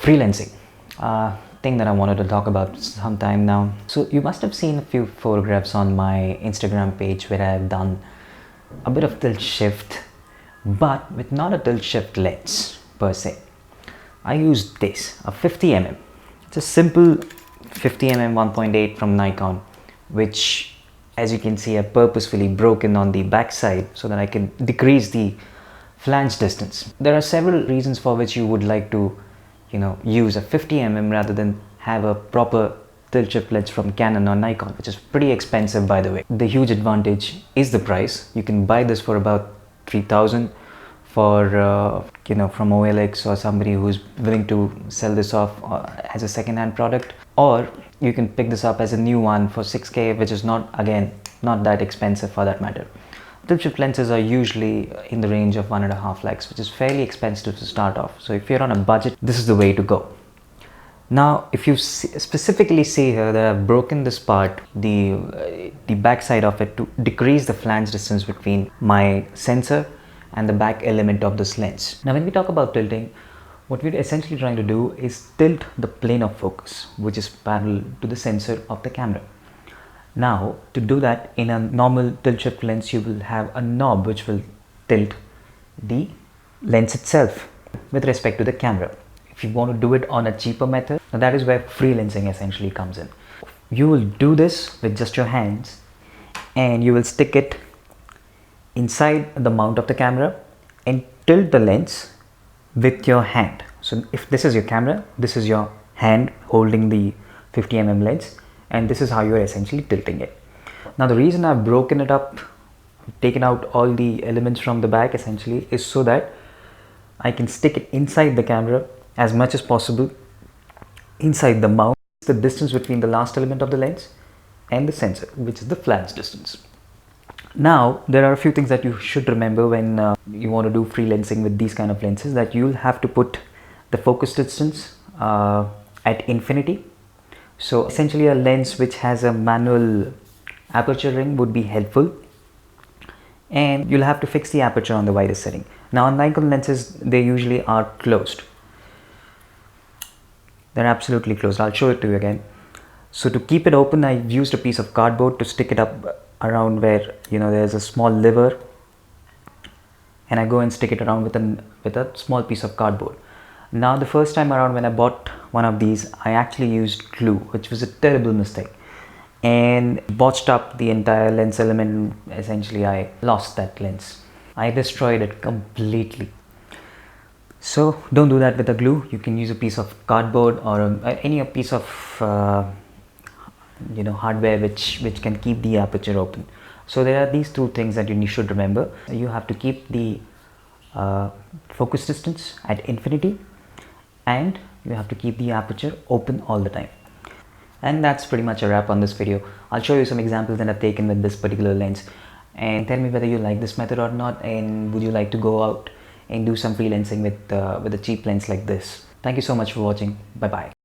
freelancing, thing that I wanted to talk about some time now. So you must have seen a few photographs on my Instagram page where I've done a bit of tilt shift, but with not a tilt shift lens per se. I used this, a 50mm. It's a simple 50mm 1.8 from Nikon, which, as you can see, I purposefully broken on the back side so that I can decrease the flange distance. There are several reasons for which you would like to, use a 50mm rather than have a proper tilt shift lens from Canon or Nikon, which is pretty expensive, by the way. The huge advantage is the price. You can buy this for about 3,000 for from OLX or somebody who's willing to sell this off as a second-hand product, or you can pick this up as a new one for 6K, which is not that expensive for that matter. Tilt shift lenses are usually in the range of 1.5 lakhs, which is fairly expensive to start off. So if you're on a budget, this is the way to go. Now, if you specifically see here that I've broken this part, the back side of it, to decrease the flange distance between my sensor and the back element of this lens. Now, when we talk about tilting, what we're essentially trying to do is tilt the plane of focus, which is parallel to the sensor of the camera. Now, to do that, in a normal tilt shift lens, you will have a knob which will tilt the lens itself with respect to the camera. If you want to do it on a cheaper method, that is where freelancing essentially comes in. You will do this with just your hands, and you will stick it inside the mount of the camera and tilt the lens with your hand. So if this is your camera, this is your hand holding the 50mm lens, and this is how you're essentially tilting it. Now, the reason I've broken it up, taken out all the elements from the back essentially, is so that I can stick it inside the camera as much as possible, inside the mount, the distance between the last element of the lens and the sensor, which is the flange distance. Now, there are a few things that you should remember when you want to do freelancing with these kind of lenses, that you'll have to put the focus distance at infinity. So essentially, a lens which has a manual aperture ring would be helpful, and you'll have to fix the aperture on the widest setting. Now, on Nikon lenses, they usually are closed. They're absolutely closed. I'll show it to you again. So to keep it open, I used a piece of cardboard to stick it up around where there's a small lever, and I go and stick it around with a small piece of cardboard. Now, the first time around when I bought one of these, I actually used glue, which was a terrible mistake, and botched up the entire lens element. Essentially, I lost that lens. I destroyed it completely. So don't do that with a glue. You can use a piece of cardboard or any piece of hardware which can keep the aperture open. So there are these two things that you should remember. You have to keep the focus distance at infinity, and you have to keep the aperture open all the time. And that's pretty much a wrap on this video. I'll show you some examples that I've taken with this particular lens, and tell me whether you like this method or not, and would you like to go out and do some freelancing with a cheap lens like this. Thank you so much for watching. Bye bye.